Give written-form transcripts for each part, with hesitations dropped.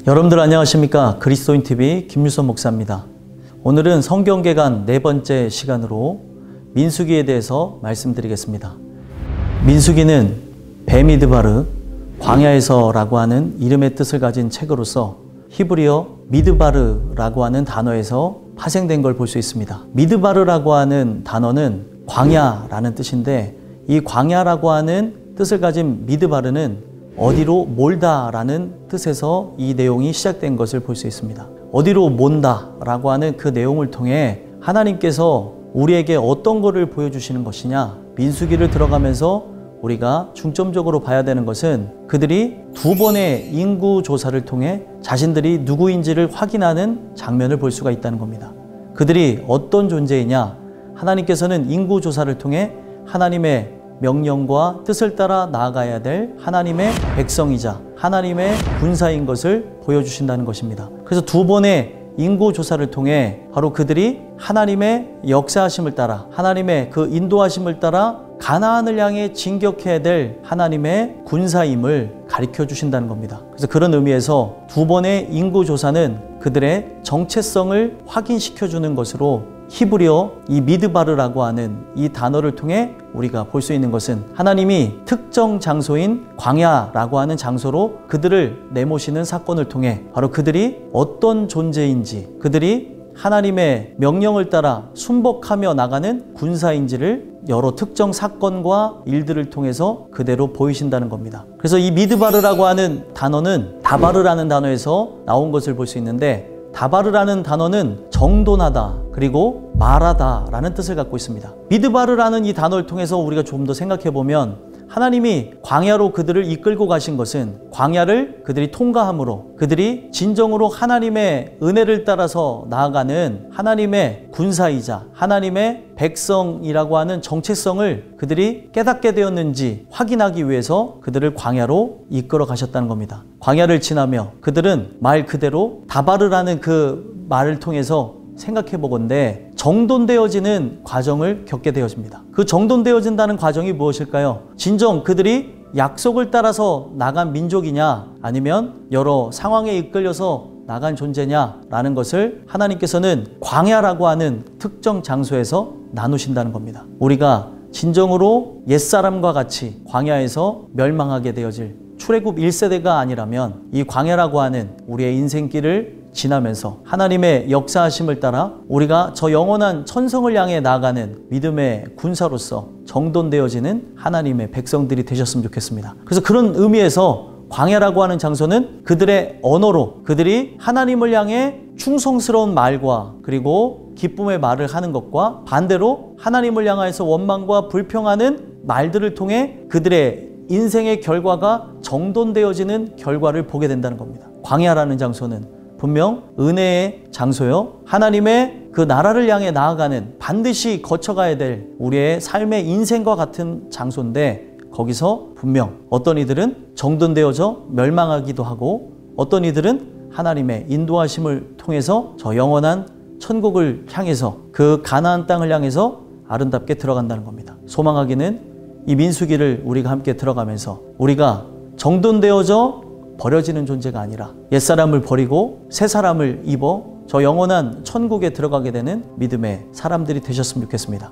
여러분들 안녕하십니까? 그리스도인TV 김유선 목사입니다. 오늘은 성경개관 4번째 시간으로 민수기에 대해서 말씀드리겠습니다. 민수기는 베미드바르, 광야에서라고 하는 이름의 뜻을 가진 책으로서 히브리어 미드바르라고 하는 단어에서 파생된 걸 볼 수 있습니다. 미드바르라고 하는 단어는 광야라는 뜻인데, 이 광야라고 하는 뜻을 가진 미드바르는 어디로 몰다라는 뜻에서 이 내용이 시작된 것을 볼 수 있습니다. 어디로 몬다라고 하는 그 내용을 통해 하나님께서 우리에게 어떤 것을 보여주시는 것이냐, 민수기를 들어가면서 우리가 중점적으로 봐야 되는 것은 그들이 2번의 인구 조사를 통해 자신들이 누구인지를 확인하는 장면을 볼 수가 있다는 겁니다. 그들이 어떤 존재이냐, 하나님께서는 인구 조사를 통해 하나님의 명령과 뜻을 따라 나아가야 될 하나님의 백성이자 하나님의 군사인 것을 보여주신다는 것입니다. 그래서 2번의 인구 조사를 통해 바로 그들이 하나님의 역사하심을 따라, 하나님의 그 인도하심을 따라 가나안을 향해 진격해야 될 하나님의 군사임을 가르쳐 주신다는 겁니다. 그래서 그런 의미에서 2번의 인구 조사는 그들의 정체성을 확인시켜 주는 것으로 히브리어 이 미드바르라고 하는 이 단어를 통해 우리가 볼 수 있는 것은 하나님이 특정 장소인 광야라고 하는 장소로 그들을 내모시는 사건을 통해 바로 그들이 어떤 존재인지, 그들이 하나님의 명령을 따라 순복하며 나가는 군사인지를 여러 특정 사건과 일들을 통해서 그대로 보이신다는 겁니다. 그래서 이 미드바르라고 하는 단어는 다바르라는 단어에서 나온 것을 볼 수 있는데, 다바르라는 단어는 정돈하다 그리고 말하다 라는 뜻을 갖고 있습니다. 미드바르라는 이 단어를 통해서 우리가 좀 더 생각해 보면 하나님이 광야로 그들을 이끌고 가신 것은 광야를 그들이 통과함으로 그들이 진정으로 하나님의 은혜를 따라서 나아가는 하나님의 군사이자 하나님의 백성이라고 하는 정체성을 그들이 깨닫게 되었는지 확인하기 위해서 그들을 광야로 이끌어 가셨다는 겁니다. 광야를 지나며 그들은 말 그대로 다바르라는 그 말을 통해서 생각해 보건대 정돈되어지는 과정을 겪게 되어집니다. 그 정돈되어진다는 과정이 무엇일까요? 진정 그들이 약속을 따라서 나간 민족이냐, 아니면 여러 상황에 이끌려서 나간 존재냐 라는 것을 하나님께서는 광야라고 하는 특정 장소에서 나누신다는 겁니다. 우리가 진정으로 옛사람과 같이 광야에서 멸망하게 되어질 출애굽 1세대가 아니라면 이 광야라고 하는 우리의 인생길을 지나면서 하나님의 역사하심을 따라 우리가 저 영원한 천성을 향해 나아가는 믿음의 군사로서 정돈되어지는 하나님의 백성들이 되셨으면 좋겠습니다. 그래서 그런 의미에서 광야라고 하는 장소는 그들의 언어로 그들이 하나님을 향해 충성스러운 말과 그리고 기쁨의 말을 하는 것과 반대로 하나님을 향해서 원망과 불평하는 말들을 통해 그들의 인생의 결과가 정돈되어지는 결과를 보게 된다는 겁니다. 광야라는 장소는 분명 은혜의 장소요, 하나님의 그 나라를 향해 나아가는 반드시 거쳐가야 될 우리의 삶의 인생과 같은 장소인데, 거기서 분명 어떤 이들은 정돈되어져 멸망하기도 하고 어떤 이들은 하나님의 인도하심을 통해서 저 영원한 천국을 향해서 그 가나안 땅을 향해서 아름답게 들어간다는 겁니다. 소망하기는 이 민수기를 우리가 함께 들어가면서 우리가 정돈되어져 버려지는 존재가 아니라 옛사람을 버리고 새 사람을 입어 저 영원한 천국에 들어가게 되는 믿음의 사람들이 되셨으면 좋겠습니다.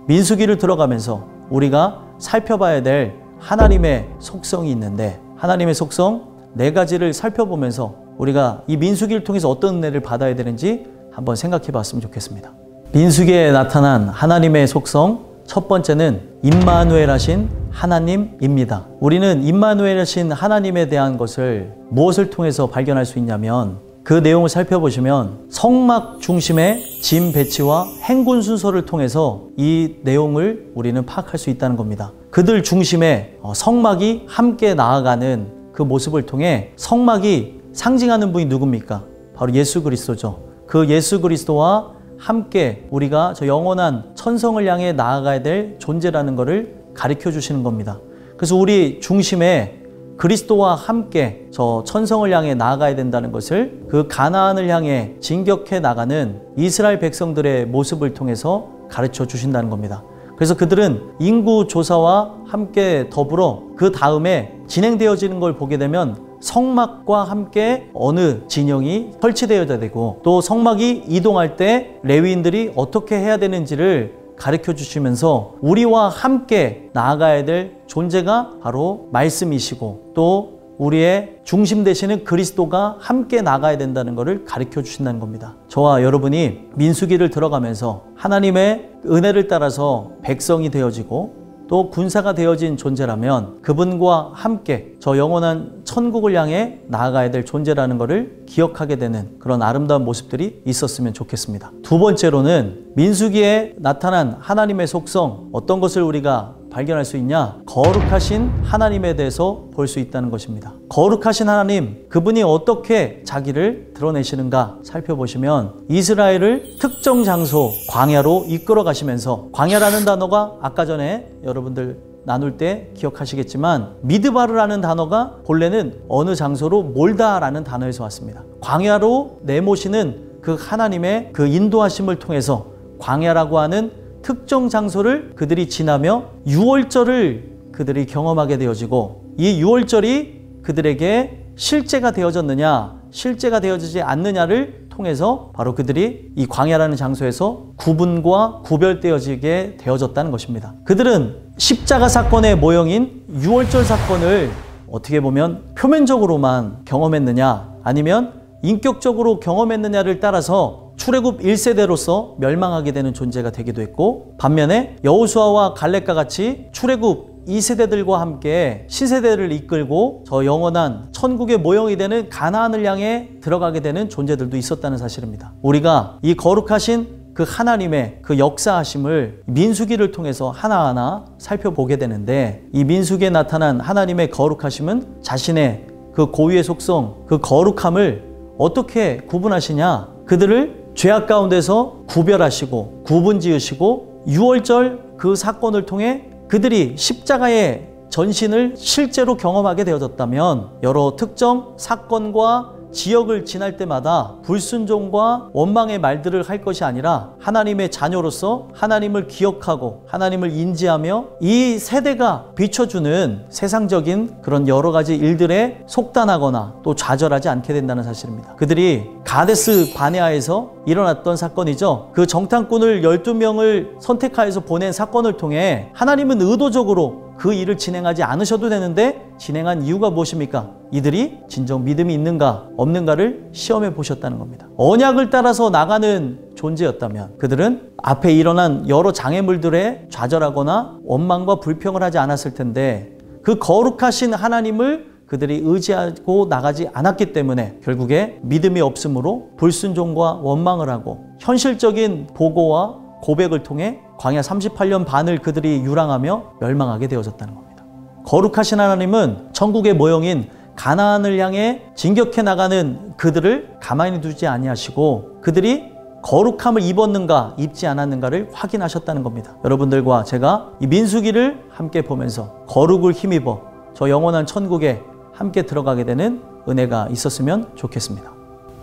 민수기를 들어가면서 우리가 살펴봐야 될 하나님의 속성이 있는데, 하나님의 속성 4가지를 살펴보면서 우리가 이 민수기를 통해서 어떤 은혜를 받아야 되는지 한번 생각해 봤으면 좋겠습니다. 민수기에 나타난 하나님의 속성 첫 번째는 임마누엘 하신 하나님입니다. 우리는 임마누엘 하신 하나님에 대한 것을 무엇을 통해서 발견할 수 있냐면, 그 내용을 살펴보시면 성막 중심의 짐 배치와 행군 순서를 통해서 이 내용을 우리는 파악할 수 있다는 겁니다. 그들 중심에 성막이 함께 나아가는 그 모습을 통해 성막이 상징하는 분이 누굽니까? 바로 예수 그리스도죠. 그 예수 그리스도와 함께 우리가 저 영원한 천성을 향해 나아가야 될 존재라는 것을 가르쳐 주시는 겁니다. 그래서 우리 중심에 그리스도와 함께 저 천성을 향해 나아가야 된다는 것을 그 가나안을 향해 진격해 나가는 이스라엘 백성들의 모습을 통해서 가르쳐 주신다는 겁니다. 그래서 그들은 인구 조사와 함께 더불어 그 다음에 진행되어지는 걸 보게 되면 성막과 함께 어느 진영이 설치되어야 되고 또 성막이 이동할 때 레위인들이 어떻게 해야 되는지를 가르쳐 주시면서 우리와 함께 나아가야 될 존재가 바로 말씀이시고 또 우리의 중심 되시는 그리스도가 함께 나가야 된다는 것을 가르쳐 주신다는 겁니다. 저와 여러분이 민수기를 들어가면서 하나님의 은혜를 따라서 백성이 되어지고 또 군사가 되어진 존재라면 그분과 함께 저 영원한 천국을 향해 나아가야 될 존재라는 것을 기억하게 되는 그런 아름다운 모습들이 있었으면 좋겠습니다. 두 번째로는 민수기에 나타난 하나님의 속성, 어떤 것을 우리가 발견할 수 있냐? 거룩하신 하나님에 대해서 볼 수 있다는 것입니다. 거룩하신 하나님, 그분이 어떻게 자기를 드러내시는가 살펴보시면 이스라엘을 특정 장소 광야로 이끌어 가시면서, 광야라는 단어가 아까 전에 여러분들 나눌 때 기억하시겠지만 미드바르라는 단어가 본래는 어느 장소로 몰다라는 단어에서 왔습니다. 광야로 내모시는 그 하나님의 그 인도하심을 통해서 광야라고 하는 특정 장소를 그들이 지나며 유월절을 그들이 경험하게 되어지고, 이 유월절이 그들에게 실제가 되어졌느냐 실제가 되어지지 않느냐를 통해서 바로 그들이 이 광야라는 장소에서 구분과 구별되어지게 되어졌다는 것입니다. 그들은 십자가 사건의 모형인 유월절 사건을 어떻게 보면 표면적으로만 경험했느냐 아니면 인격적으로 경험했느냐를 따라서 출애굽 1세대로서 멸망하게 되는 존재가 되기도 했고, 반면에 여호수아와 갈렙과 같이 출애굽 2세대들과 함께 신세대를 이끌고 저 영원한 천국의 모형이 되는 가나안을 향해 들어가게 되는 존재들도 있었다는 사실입니다. 우리가 이 거룩하신 그 하나님의 그 역사하심을 민수기를 통해서 하나하나 살펴보게 되는데, 이 민수기에 나타난 하나님의 거룩하심은 자신의 그 고유의 속성, 그 거룩함을 어떻게 구분하시냐? 그들을 죄악 가운데서 구별하시고 구분 지으시고 유월절 그 사건을 통해 그들이 십자가의 전신을 실제로 경험하게 되어졌다면, 여러 특정 사건과 지역을 지날 때마다 불순종과 원망의 말들을 할 것이 아니라 하나님의 자녀로서 하나님을 기억하고 하나님을 인지하며 이 세대가 비춰주는 세상적인 그런 여러 가지 일들에 속단하거나 또 좌절하지 않게 된다는 사실입니다. 그들이 가데스 바네아에서 일어났던 사건이죠. 그 정탐꾼을 12명을 선택하여서 보낸 사건을 통해 하나님은 의도적으로 그 일을 진행하지 않으셔도 되는데 진행한 이유가 무엇입니까? 이들이 진정 믿음이 있는가 없는가를 시험해 보셨다는 겁니다. 언약을 따라서 나가는 존재였다면 그들은 앞에 일어난 여러 장애물들에 좌절하거나 원망과 불평을 하지 않았을 텐데, 그 거룩하신 하나님을 그들이 의지하고 나가지 않았기 때문에 결국에 믿음이 없으므로 불순종과 원망을 하고 현실적인 보고와 고백을 통해 광야 38년 반을 그들이 유랑하며 멸망하게 되어졌다는 겁니다. 거룩하신 하나님은 천국의 모형인 가나안을 향해 진격해 나가는 그들을 가만히 두지 아니하시고 그들이 거룩함을 입었는가 입지 않았는가를 확인하셨다는 겁니다. 여러분들과 제가 이 민수기를 함께 보면서 거룩을 힘입어 저 영원한 천국에 함께 들어가게 되는 은혜가 있었으면 좋겠습니다.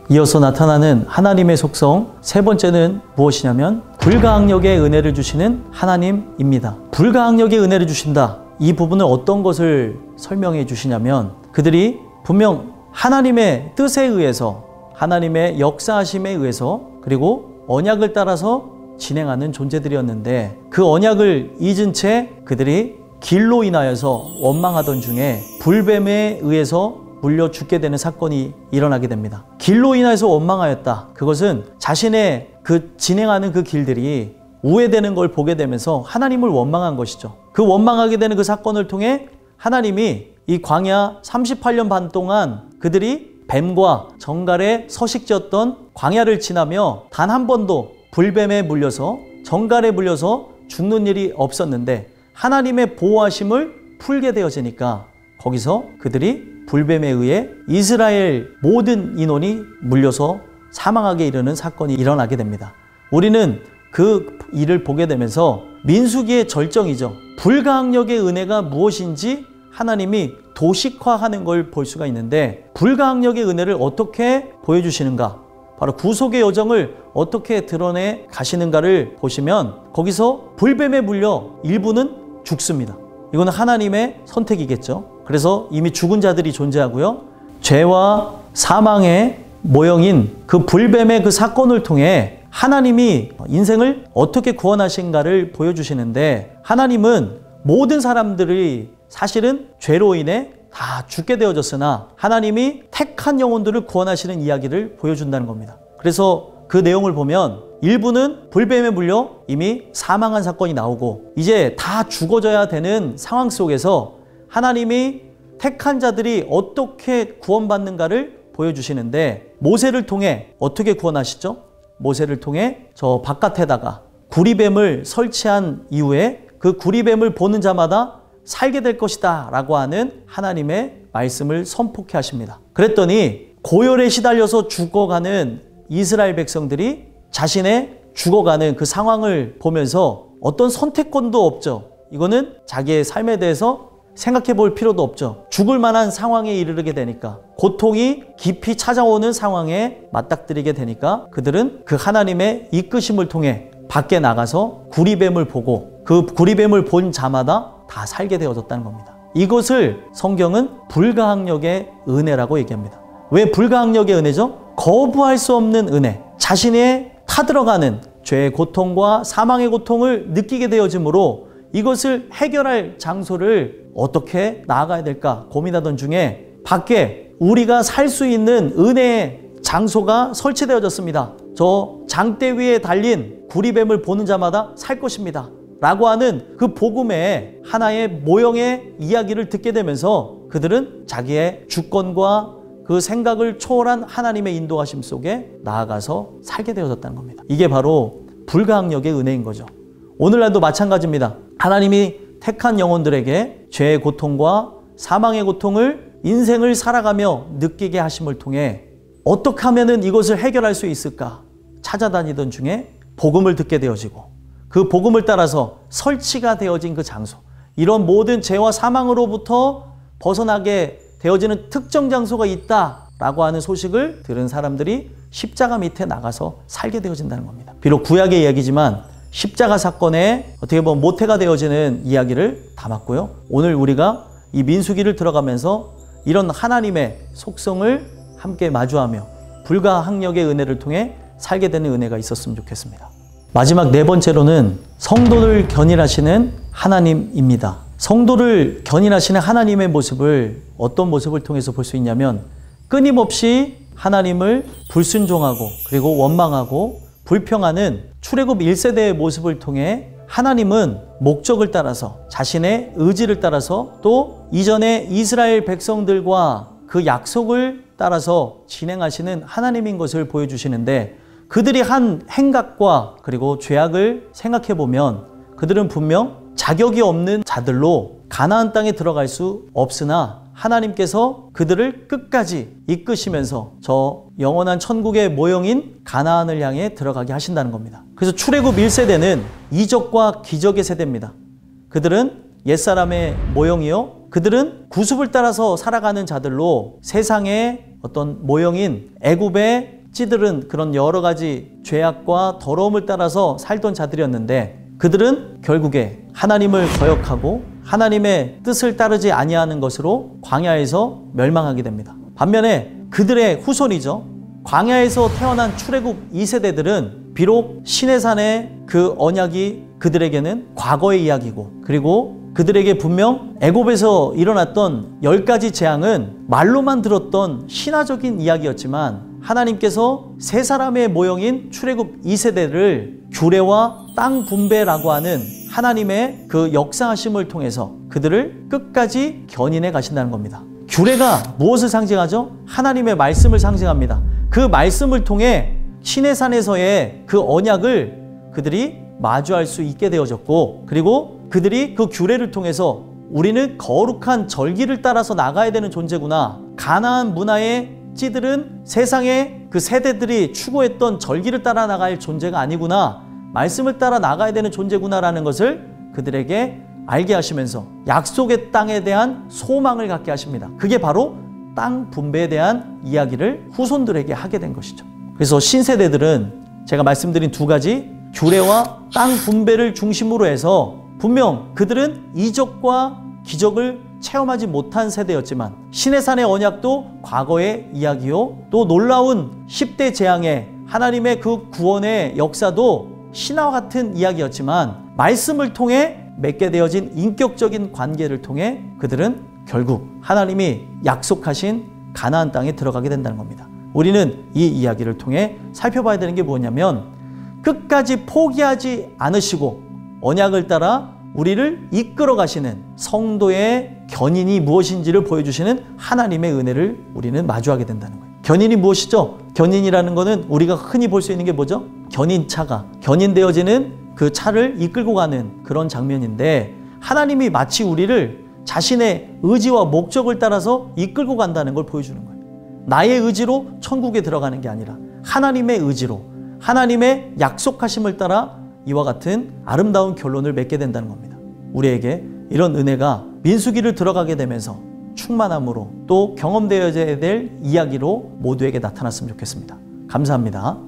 이어서 나타나는 하나님의 속성 세 번째는 무엇이냐면 불가항력의 은혜를 주시는 하나님입니다. 불가항력의 은혜를 주신다. 이 부분을 어떤 것을 설명해 주시냐면, 그들이 분명 하나님의 뜻에 의해서 하나님의 역사하심에 의해서 그리고 언약을 따라서 진행하는 존재들이었는데, 그 언약을 잊은 채 그들이 길로 인하여서 원망하던 중에 불뱀에 의해서 물려 죽게 되는 사건이 일어나게 됩니다. 길로 인해서 원망하였다. 그것은 자신의 그 진행하는 그 길들이 우회되는 걸 보게 되면서 하나님을 원망한 것이죠. 그 원망하게 되는 그 사건을 통해 하나님이 이 광야 38년 반 동안 그들이 뱀과 정갈에 서식지었던 광야를 지나며 단 한 번도 불뱀에 물려서 정갈에 물려서 죽는 일이 없었는데, 하나님의 보호하심을 풀게 되어지니까 거기서 그들이 불뱀에 의해 이스라엘 모든 인원이 물려서 사망하게 이르는 사건이 일어나게 됩니다. 우리는 그 일을 보게 되면서 민수기의 절정이죠. 불가항력의 은혜가 무엇인지 하나님이 도식화하는 걸 볼 수가 있는데, 불가항력의 은혜를 어떻게 보여주시는가, 바로 구속의 여정을 어떻게 드러내 가시는가를 보시면 거기서 불뱀에 물려 일부는 죽습니다. 이거는 하나님의 선택이겠죠. 그래서 이미 죽은 자들이 존재하고요. 죄와 사망의 모형인 그 불뱀의 그 사건을 통해 하나님이 인생을 어떻게 구원하신가를 보여주시는데, 하나님은 모든 사람들이 사실은 죄로 인해 다 죽게 되어졌으나 하나님이 택한 영혼들을 구원하시는 이야기를 보여준다는 겁니다. 그래서 그 내용을 보면 일부는 불뱀에 물려 이미 사망한 사건이 나오고 이제 다 죽어져야 되는 상황 속에서 하나님이 택한 자들이 어떻게 구원받는가를 보여주시는데, 모세를 통해 어떻게 구원하시죠? 모세를 통해 저 바깥에다가 구리뱀을 설치한 이후에 그 구리뱀을 보는 자마다 살게 될 것이다 라고 하는 하나님의 말씀을 선포케 하십니다. 그랬더니 고열에 시달려서 죽어가는 이스라엘 백성들이 자신의 죽어가는 그 상황을 보면서 어떤 선택권도 없죠. 이거는 자기의 삶에 대해서 생각해 볼 필요도 없죠. 죽을 만한 상황에 이르게 되니까, 고통이 깊이 찾아오는 상황에 맞닥뜨리게 되니까 그들은 그 하나님의 이끄심을 통해 밖에 나가서 구리뱀을 보고 그 구리뱀을 본 자마다 다 살게 되어졌다는 겁니다. 이것을 성경은 불가항력의 은혜라고 얘기합니다. 왜 불가항력의 은혜죠? 거부할 수 없는 은혜. 자신의 타들어가는 죄의 고통과 사망의 고통을 느끼게 되어지므로 이것을 해결할 장소를 어떻게 나아가야 될까 고민하던 중에 밖에 우리가 살 수 있는 은혜의 장소가 설치되어졌습니다. 저 장대 위에 달린 구리뱀을 보는 자마다 살 것입니다 라고 하는 그 복음의 하나의 모형의 이야기를 듣게 되면서 그들은 자기의 주권과 그 생각을 초월한 하나님의 인도하심 속에 나아가서 살게 되어졌다는 겁니다. 이게 바로 불가항력의 은혜인 거죠. 오늘날도 마찬가지입니다. 하나님이 택한 영혼들에게 죄의 고통과 사망의 고통을 인생을 살아가며 느끼게 하심을 통해 어떻게 하면 이것을 해결할 수 있을까 찾아다니던 중에 복음을 듣게 되어지고 그 복음을 따라서 설치가 되어진 그 장소, 이런 모든 죄와 사망으로부터 벗어나게 되어지는 특정 장소가 있다라고 하는 소식을 들은 사람들이 십자가 밑에 나가서 살게 되어진다는 겁니다. 비록 구약의 이야기지만 십자가 사건에 어떻게 보면 모태가 되어지는 이야기를 담았고요. 오늘 우리가 이 민수기를 들어가면서 이런 하나님의 속성을 함께 마주하며 불가항력의 은혜를 통해 살게 되는 은혜가 있었으면 좋겠습니다. 마지막 네 번째로는 성도를 견인하시는 하나님입니다. 성도를 견인하시는 하나님의 모습을 어떤 모습을 통해서 볼 수 있냐면, 끊임없이 하나님을 불순종하고 그리고 원망하고 불평하는 출애굽 1세대의 모습을 통해 하나님은 목적을 따라서 자신의 의지를 따라서 또 이전에 이스라엘 백성들과 그 약속을 따라서 진행하시는 하나님인 것을 보여주시는데, 그들이 한 행각과 그리고 죄악을 생각해 보면 그들은 분명 자격이 없는 자들로 가나안 땅에 들어갈 수 없으나 하나님께서 그들을 끝까지 이끄시면서 저 영원한 천국의 모형인 가나안을 향해 들어가게 하신다는 겁니다. 그래서 출애굽 1세대는 이적과 기적의 세대입니다. 그들은 옛사람의 모형이요, 그들은 구습을 따라서 살아가는 자들로 세상의 어떤 모형인 애굽의 찌들은 그런 여러 가지 죄악과 더러움을 따라서 살던 자들이었는데, 그들은 결국에 하나님을 거역하고 하나님의 뜻을 따르지 아니하는 것으로 광야에서 멸망하게 됩니다. 반면에 그들의 후손이죠, 광야에서 태어난 출애굽 2세대들은 비록 시내산의 그 언약이 그들에게는 과거의 이야기고, 그리고 그들에게 분명 애굽에서 일어났던 10가지 재앙은 말로만 들었던 신화적인 이야기였지만, 하나님께서 세 사람의 모형인 출애굽 2세대를 규례와 땅 분배라고 하는 하나님의 그 역사하심을 통해서 그들을 끝까지 견인해 가신다는 겁니다. 규례가 무엇을 상징하죠? 하나님의 말씀을 상징합니다. 그 말씀을 통해 시내산에서의 그 언약을 그들이 마주할 수 있게 되어졌고, 그리고 그들이 그 규례를 통해서 우리는 거룩한 절기를 따라서 나가야 되는 존재구나, 가나안 문화의 찌들은 세상의 그 세대들이 추구했던 절기를 따라 나갈 존재가 아니구나, 말씀을 따라 나가야 되는 존재구나라는 것을 그들에게 알게 하시면서 약속의 땅에 대한 소망을 갖게 하십니다. 그게 바로 땅 분배에 대한 이야기를 후손들에게 하게 된 것이죠. 그래서 신세대들은 제가 말씀드린 두 가지 규례와 땅 분배를 중심으로 해서 분명 그들은 이적과 기적을 체험하지 못한 세대였지만 신의 산의 언약도 과거의 이야기요, 또 놀라운 10대 재앙의 하나님의 그 구원의 역사도 신화와 같은 이야기였지만 말씀을 통해 맺게 되어진 인격적인 관계를 통해 그들은 결국 하나님이 약속하신 가나안 땅에 들어가게 된다는 겁니다. 우리는 이 이야기를 통해 살펴봐야 되는 게 뭐냐면 끝까지 포기하지 않으시고 언약을 따라 우리를 이끌어 가시는 성도의 견인이 무엇인지를 보여주시는 하나님의 은혜를 우리는 마주하게 된다는 거예요. 견인이 무엇이죠? 견인이라는 것은 우리가 흔히 볼 수 있는 게 뭐죠? 견인차가 견인되어지는 그 차를 이끌고 가는 그런 장면인데 하나님이 마치 우리를 자신의 의지와 목적을 따라서 이끌고 간다는 걸 보여주는 거예요. 나의 의지로 천국에 들어가는 게 아니라 하나님의 의지로 하나님의 약속하심을 따라 이와 같은 아름다운 결론을 맺게 된다는 겁니다. 우리에게 이런 은혜가 민수기를 들어가게 되면서 충만함으로 또 경험되어야 될 이야기로 모두에게 나타났으면 좋겠습니다. 감사합니다.